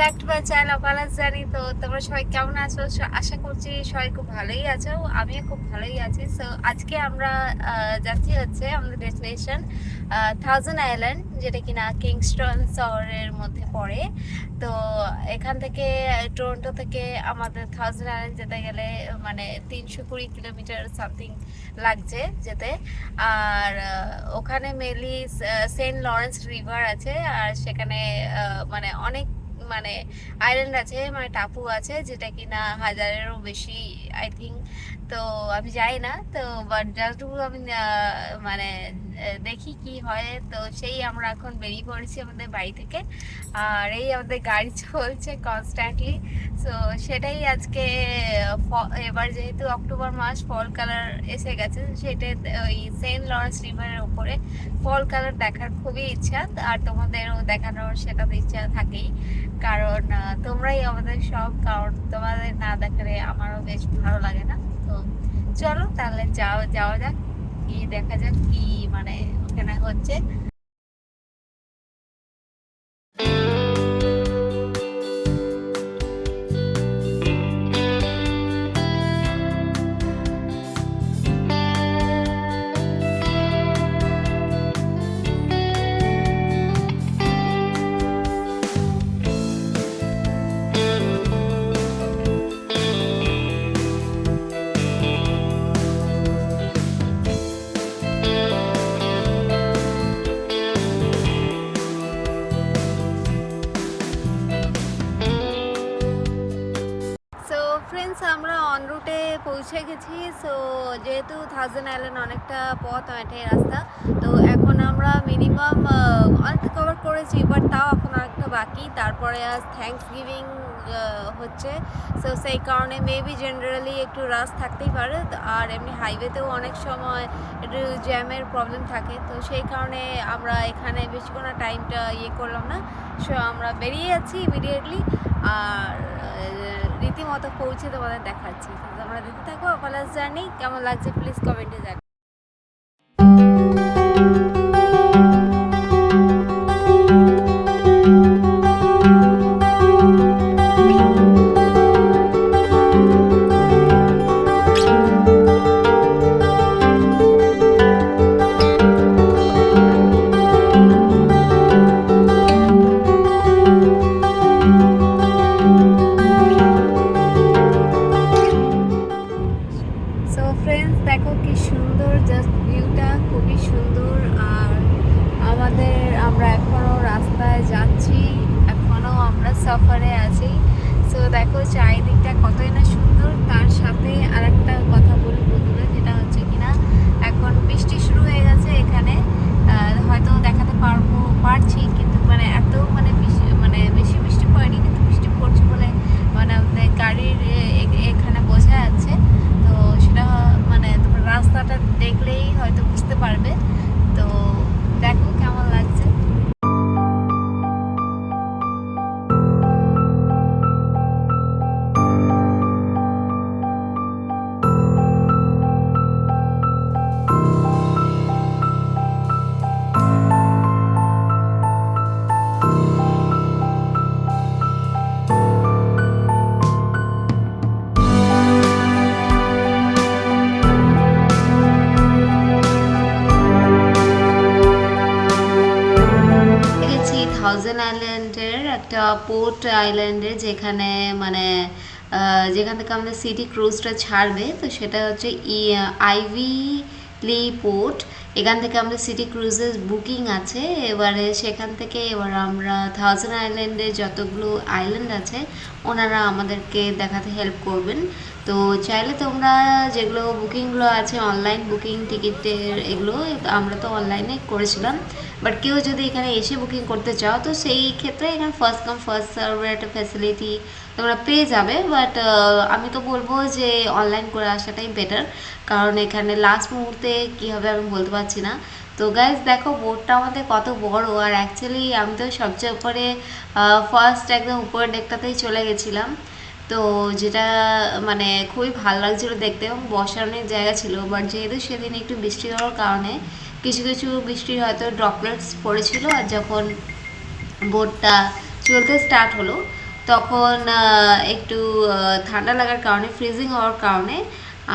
Back to my channel পালাস জানি। তো তোমরা সবাই কেমন আছো? আশা করছি সবাই খুব ভালোই আছো, আমিও খুব ভালোই আছি। সো আজকে আমরা যাচ্ছি হচ্ছে আমাদের ডেস্টিনেশন থাউজেন্ড আইল্যান্ড, যেটা কিনা কিংস্টন শহরের মধ্যে পড়ে। তো এখান থেকে টরন্টো থেকে আমাদের থাউজেন্ড আইল্যান্ড যেতে গেলে মানে 320 কিলোমিটার সামথিং লাগছে যেতে। আর ওখানে মেনলি সেন্ট লরেন্স রিভার আছে, আর সেখানে মানে অনেক মানে আইল্যান্ড আছে, মানে টাপু আছে, যেটা কিনা 1000-এরও বেশি আই থিঙ্ক। তো আমি যাই না, তো বাট যতটুকু আমি মানে দেখি কি হয়। তো সেই আমরা এখন বেরিয়ে পড়েছি আমাদের বাড়ি থেকে, আর এই আমাদের গাড়ি চলছে কনস্ট্যান্টলি। সো সেটাই আজকে এবার যেহেতু অক্টোবর মাস, ফল কালার এসে গেছে, সেটা ওই সেন্ট লরেন্স রিভারের উপরে ফল কালার দেখার খুবই ইচ্ছা, আর তোমাদেরও দেখানোর সেটা তো ইচ্ছা থাকেই, কারণ তোমরাই আমাদের সব, কারণ তোমাদের না দেখালে আমারও বেশ ভালো লাগে না। তো চলো তাহলে যাওয়া যাক, গিয়ে দেখা যাক কি মানে ওখানে হচ্ছে। ফ্রেন্ডস, আমরা অন রুটে পৌঁছে গেছি। সো যেহেতু থাউজেন্ড আইল্যান্ড অনেকটা পথ, অনেকটাই রাস্তা, তো এখন আমরা মিনিমাম অনেকটা কভার করেছি, বাট তাও এখন অনেকটা বাকি। তারপরে আজ থ্যাঙ্কস গিভিং হচ্ছে, সো সেই কারণে মেবি জেনারেলি একটু রাশ থাকতেই পারে। আর এমনি হাইওয়েতেও অনেক সময় একটু জ্যামের প্রবলেম থাকে, তো সেই কারণে আমরা এখানে বেশিক্ষণ টাইমটা করলাম না। সো আমরা বেরিয়ে যাচ্ছি ইমিডিয়েটলি, আর রীতিমতো পৌঁছে তোমাদের দেখাচ্ছি। তোমরা দেখতে থাকো পালাস জার্নি। কেমন লাগছে প্লিজ কমেন্টে জানাও। দেখো কি সুন্দর, জাস্ট ভিউটা খুবই সুন্দর। আর আমরা এখনো রাস্তায় যাচ্ছি, এখনো আমরা সফরে আছি। সো দেখো চারিদিকটা কতই না সুন্দর। তার সাথে আরেকটা কথা বলি বন্ধুরা, যেটা হচ্ছে কিনা এখন বৃষ্টি শুরু হয়ে গেছে এখানে। হয়তো দেখাতে পারছি, কিন্তু মানে এত বেশি বৃষ্টি পড়েনি, কিন্তু বৃষ্টি পড়ছে বলে মানে আমাদের গাড়ির এখানে বোঝা যাচ্ছে। তো সেটা মানে তোমরা রাস্তাটা দেখলেই হয়তো বুঝতে পারবে। তো দেখো কেমন লাগছে। থাউজেন্ড আইল্যান্ডের একটা পোর্ট আইল্যান্ডে, যেখানে মানে যেখান থেকে আমাদের সিটি ক্রুজটা ছাড়বে, তো সেটা হচ্ছে আইভি লি পোর্ট। এখান থেকে আমাদের সিটি ক্রুজের বুকিং আছে। এবারে সেখান থেকে এবার আমরা থাউজেন্ড আইল্যান্ডে যতগুলো আইল্যান্ড আছে ওনারা আমাদেরকে দেখাতে হেল্প করবেন। তো চাইলে তোমরা যেগুলো বুকিংগুলো আছে অনলাইন বুকিং টিকিটের, এগুলো আমরা তো অনলাইনে করেছিলাম, বাট কেউ যদি এখানে এসে বুকিং করতে চাও তো সেই ক্ষেত্রে এখানে ফার্স্ট কাম ফার্স্ট সার্ভের একটা ফ্যাসিলিটি তোমরা পেয়ে যাবে। বাট আমি তো বলবো যে অনলাইন করে আসাটাই বেটার, কারণ এখানে লাস্ট মুহূর্তে কী হবে আমি বলতে পারছি না। তো গাইজ দেখো বোটটা আমাদের কত বড়, আর অ্যাকচুয়ালি আমি তো সবচেয়ে উপরে ফার্স্ট একদম উপরের ডেকটাতেই চলে গেছিলাম। তো যেটা মানে খুবই ভালো লাগছিলো দেখতে, এবং বসার অনেক জায়গা ছিল। বাট যেহেতু সেদিন একটু বৃষ্টি হওয়ার কারণে কিছু কিছু বৃষ্টির হয়তো ড্রপলেটস পড়েছিল, আর যখন বোটটা চলতে স্টার্ট হলো তখন একটু ঠান্ডা লাগার কারণে, ফ্রিজিং হওয়ার কারণে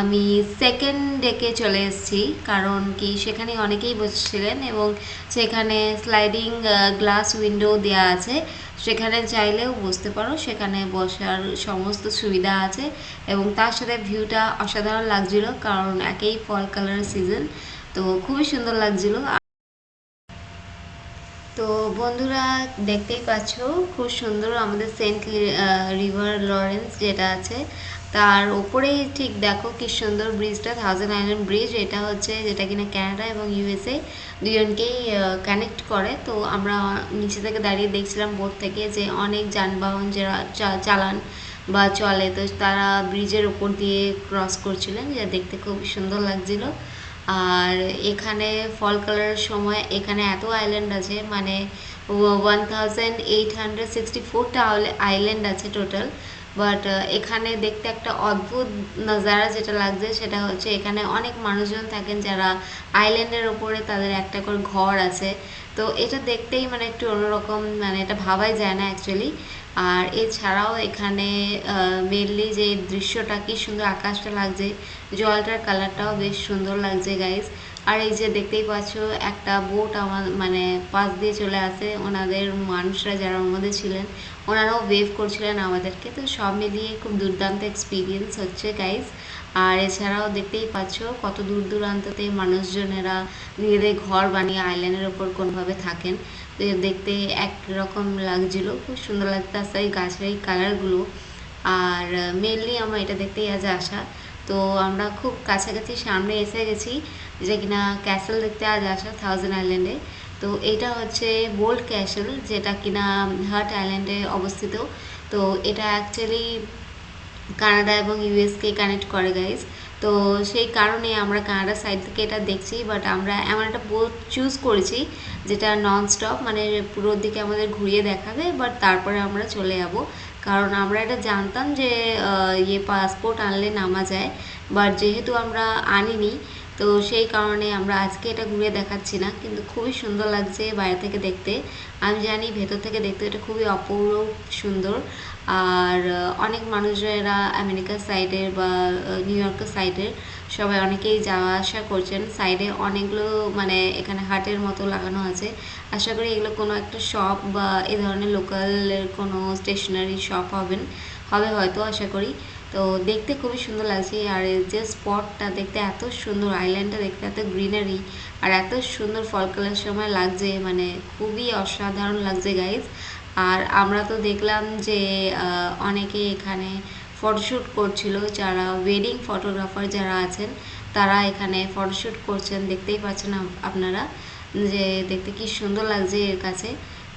আমি সেকেন্ড ডেকে চলে এসেছি। কারণ কি সেখানে অনেকেই বসেছিলেন এবং সেখানে স্লাইডিং গ্লাস উইন্ডো দেওয়া আছে, সেখানে চাইলেও বসতে পারো, সেখানে বসার সমস্ত সুবিধা আছে এবং তার সাথে ভিউটা অসাধারণ লাগছিল, কারণ একেই ফল কালারের সিজন, তো খুবই সুন্দর লাগছিল। তো বন্ধুরা দেখতেই পাচ্ছ খুব সুন্দর আমাদের সেন্ট রিভার লরেন্স যেটা আছে তার ওপরেই ঠিক দেখো কি সুন্দর ব্রিজটা, 1000 আইল্যান্ড ব্রিজ। এটা হচ্ছে যেটা কিনা কানাডা এবং ইউএসএ দুজনকেই কানেক্ট করে। তো আমরা নিচে থেকে দাঁড়িয়ে দেখছিলাম বোট থেকে যে অনেক যানবাহন যারা চালান বা চলে, তো তারা ব্রিজের ওপর দিয়ে ক্রস করছিলেন, যা দেখতে খুব সুন্দর লাগছিল। আর এখানে ফল কালারের সময় এখানে এত আইল্যান্ড আছে, মানে 1864টা আইল্যান্ড আছে টোটাল। বাট এখানে দেখতে একটা অদ্ভুত নজারা যেটা লাগছে সেটা হচ্ছে এখানে অনেক মানুষজন থাকেন যারা আইল্যান্ডের ওপরে তাদের একটা করে ঘর আছে। তো এটা দেখতেই মানে একটু অন্যরকম, মানে এটা ভাবাই যায় না অ্যাকচুয়ালি। আর এছাড়াও এখানে মেনলি যে দৃশ্যটা কি সুন্দর আকাশটা লাগছে, জলটার কালারটাও বেশ সুন্দর লাগছে গাইজ। আর এই যে দেখতেই পাচ্ছ একটা বোট আমার মানে পাশ দিয়ে চলে আসে, ওনাদের মানুষরা যারা ওর মধ্যে ছিলেন ওনারাও ওয়েভ করছিলেন আমাদেরকে। তো সব মিলিয়ে খুব দুর্দান্ত এক্সপিরিয়েন্স হচ্ছে গাইজ। আর এছাড়াও দেখতেই পাচ্ছ কত দূর দূরান্ততে মানুষজনেরা নিজেদের ঘর বানিয়ে আইল্যান্ডের ওপর কোনোভাবে থাকেন। তো দেখতে একরকম লাগছিল, খুব সুন্দর লাগতে আসছে এই গাছের এই কালারগুলো। আর মেনলি আমরা এটা দেখতেই আজ আসা। তো আমরা খুব কাছাকাছি সামনে এসে গেছি, যে কিনা ক্যাসেল দেখতে আজ আসা 1000 আইল্যান্ডে। তো এটা হচ্ছে বোল্ট ক্যাসেল, যেটা কিনা হার্ট আইল্যান্ডে অবস্থিত। তো এটা অ্যাকচুয়ালি কানাডা এবং ইউএসকে কানেক্ট করে গাইজ। তো সেই কারণে আমরা কানাডা সাইড থেকে এটা দেখছি, বাট আমরা এমন একটা বোট চুজ করেছি যেটা নন স্টপ, মানে পুরো দিকে আমাদের ঘুরিয়ে দেখাবে, বাট তারপরে আমরা চলে যাব। কারণ আমরা এটা জানতাম যে পাসপোর্ট আনলে নামা যায়, বাট যেহেতু আমরা আনিনি তো সেই কারণে আমরা আজকে এটা ঘুরে দেখাচ্ছি না। কিন্তু খুবই সুন্দর লাগছে বাইরে থেকে দেখতে, আমি জানি ভেতর থেকে দেখতে এটা খুবই অপূর্ব সুন্দর। আর অনেক মানুষেরা আমেরিকার সাইডের বা নিউ ইয়র্কের সাইডের সবাই অনেকেই যাওয়া আসা করছেন। সাইডে অনেকগুলো মানে এখানে হাটের মতো লাগানো আছে, আশা করি এগুলো কোনো একটা শপ বা এ ধরনের লোকালের কোনো স্টেশনারি শপ হবে হয়তো, আশা করি। তো দেখতে খুবই সুন্দর লাগছে। আর যে স্পটটা দেখতে এত সুন্দর, আইল্যান্ডটা দেখতে এত গ্রিনারি আর এত সুন্দর ফল কালার সময় লাগছে, মানে খুবই অসাধারণ লাগছে গাইজ। আর আমরা তো দেখলাম যে অনেকে এখানে ফটোশ্যুট করছিল, যারা ওয়েডিং ফটোগ্রাফার যারা আছেন তারা এখানে ফটোশ্যুট করছেন, দেখতেই পাচ্ছেন আপনারা যে দেখতে কি সুন্দর লাগছে এর কাছে।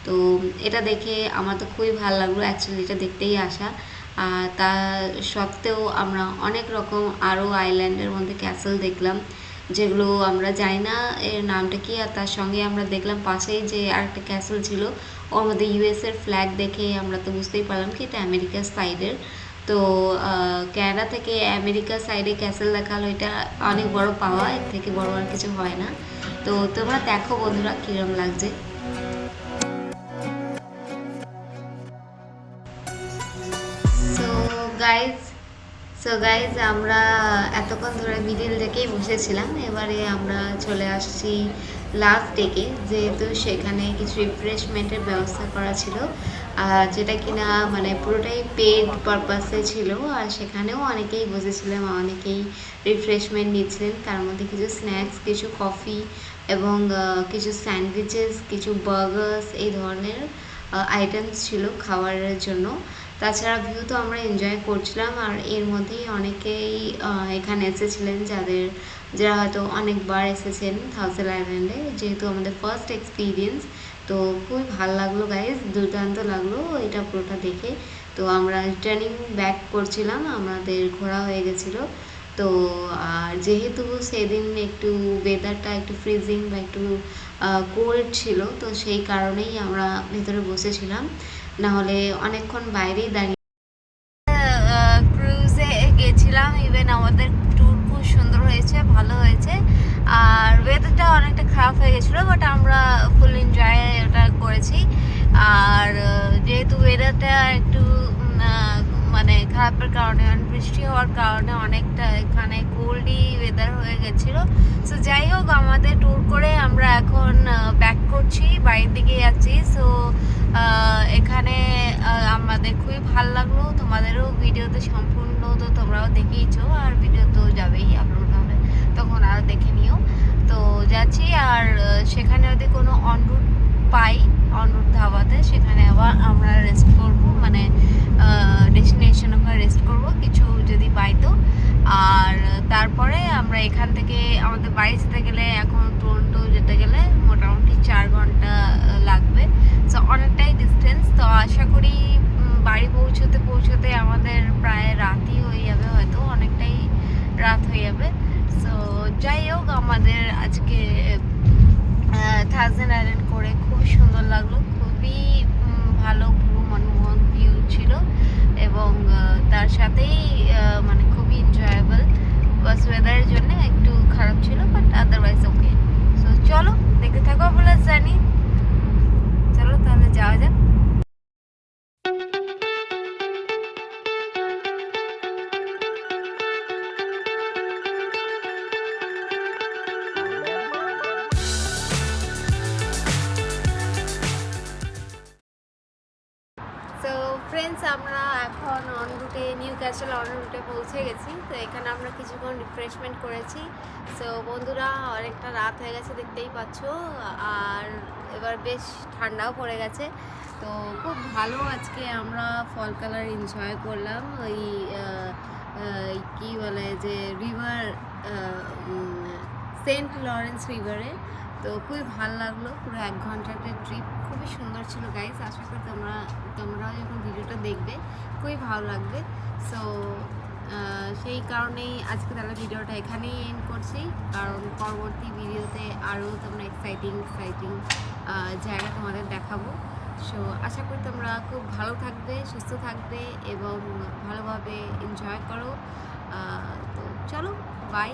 তো এটা দেখে আমার তো খুবই ভালো লাগলো, অ্যাকচুয়ালি এটা দেখতেই আসা। আর তা সত্ত্বেও আমরা অনেক রকম আরও আইল্যান্ডের মধ্যে ক্যাসেল দেখলাম, যেগুলো আমরা জানি না এর নামটা কি। আর তার সঙ্গে আমরা দেখলাম পাশেই যে আরেকটা ক্যাসেল ছিল, ওর মধ্যে ইউএসের ফ্ল্যাগ দেখে আমরা তো বুঝতেই পারলাম কি এটা আমেরিকার সাইডের। তো ক্যানাডা থেকে আমেরিকার সাইডে ক্যাসেল দেখালো, এটা অনেক বড় পাওয়া, এর থেকে বড় আর কিছু হয় না। তো তোমরা দেখো বন্ধুরা কীরকম লাগছে। গাইজ আমরা এতক্ষণ ধরে মিডিল ডেকেই বসেছিলাম, এবারে আমরা চলে আসছি লাস্ট ডেকে, যেহেতু সেখানে কিছু রিফ্রেশমেন্টের ব্যবস্থা করা ছিল, যেটা কিনা মানে পুরোটাই পেড পারপাসে ছিল। আর সেখানেও অনেকেই বসেছিলেন, অনেকেই রিফ্রেশমেন্ট নিচ্ছিলেন, তার মধ্যে কিছু স্ন্যাক্স, কিছু কফি এবং কিছু স্যান্ডউইচেস, কিছু বার্গার্স এই ধরনের আইটেমস ছিল খাবারের জন্য। তাছাড়া ভিউ তো আমরা এনজয় করছিলাম। আর এর মধ্যেই অনেকেই এখানে এসেছিলেন যারা হয়তো অনেকবার এসেছেন 1000 আইল্যান্ডে, যেহেতু আমাদের ফার্স্ট এক্সপিরিয়েন্স। তো খুবই ভালো লাগলো গাইজ, দুর্দান্ত লাগলো এটা পুরোটা দেখে। তো আমরা রিটার্নিং ব্যাক করছিলাম, আমাদের ঘোরা হয়ে গেছিলো। তো আর যেহেতু সেদিন একটু ওয়েদারটা একটু ফ্রিজিং বা একটু কোল্ড ছিল, তো সেই কারণেই আমরা ভেতরে বসেছিলাম, নাহলে অনেকক্ষণ বাইরেই দাঁড়িয়ে ক্রুজে গেছিলাম। ইভেন আমাদের ট্যুর খুব সুন্দর হয়েছে, ভালো হয়েছে। আর ওয়েদারটা অনেকটা খারাপ হয়ে গেছিলো, বাট আমরা ফুল এনজয় ওটা করেছি। আর যেহেতু ওয়েদারটা একটু মানে খারাপের কারণে, মানে বৃষ্টি হওয়ার কারণে অনেকটা এখানে কোল্ডি ওয়েদার হয়ে গেছিলো। সো যাই হোক, আমাদের ট্যুর করে আমরা এখন ব্যাক করছি, বাড়ির দিকে যাচ্ছি। সো এখানে আমাদের খুবই ভালো লাগলো। তোমাদেরও ভিডিওতে সম্পূর্ণ তো তোমরাও দেখেইছো, আর ভিডিও তো যাবেই, আপলোড হবে, তখন আরও দেখে নিও। তো যাচ্ছি, আর সেখানে যদি কোনো অনরুট পাই, অনরুট ধাবাতে, সেখানে আবার আমরা রেস্ট করবো, মানে ডেস্টিনেশন আমরা রেস্ট করবো কিছু যদি পাই তো। আর তারপরে আমরা এখান থেকে আমাদের বাড়ি যেতে গেলে, এখন টরন্টো যেতে গেলে মোটামুটি 4 ঘন্টা লাগবে। সো অনেকটাই ডিস্টেন্স। তো আশা করি বাড়ি পৌঁছতে আমাদের প্রায় রাতই হয়ে যাবে, হয়তো অনেকটাই রাত হয়ে যাবে। সো যাই হোক, আমাদের আজকে থাউজেন্ড আইল্যান্ড করে খুবই সুন্দর লাগলো, খুবই ভালো পুরো মনমোহক ভিউ ছিল, এবং তার সাথেই মানে খুবই এনজয়েবল। বাস ওয়েদারের জন্য একটু খারাপ ছিল, বাট আদারওয়াইজ ওকে। সো চলো দেখতে থাকো বলে জানি, চলো তাহলে যাওয়া যাক। তো ফ্রেন্ডস, আমরা এখন অনরুটে, নিউ ক্যাসেল অনরুটে পৌঁছে গেছি। তো এখানে আমরা কিছুক্ষণ রিফ্রেশমেন্ট করেছি। সো বন্ধুরা, অনেকটা রাত হয়ে গেছে দেখতেই পাচ্ছ, আর এবার বেশ ঠান্ডাও পড়ে গেছে। তো খুব ভালো আজকে আমরা ফল কালার এনজয় করলাম, ওই কি বলে যে রিভার, সেন্ট লরেন্স রিভারে। তো খুবই ভালো লাগলো, পুরো 1 ঘন্টার ট্রিপ, খুবই সুন্দর ছিল গাইস। আশা করি তোমরাও যখন ভিডিওটা দেখবে খুবই ভালো লাগবে। সো সেই কারণেই আজকে তাহলে ভিডিওটা এখানেই এন্ড করছি, কারণ পরবর্তী ভিডিওতে আরও তোমরা এক্সাইটিং জায়গা তোমাদের দেখাবো। সো আশা করি তোমরা খুব ভালো থাকবে, সুস্থ থাকবে, এবং ভালোভাবে এনজয় করো। তো চলো, বাই।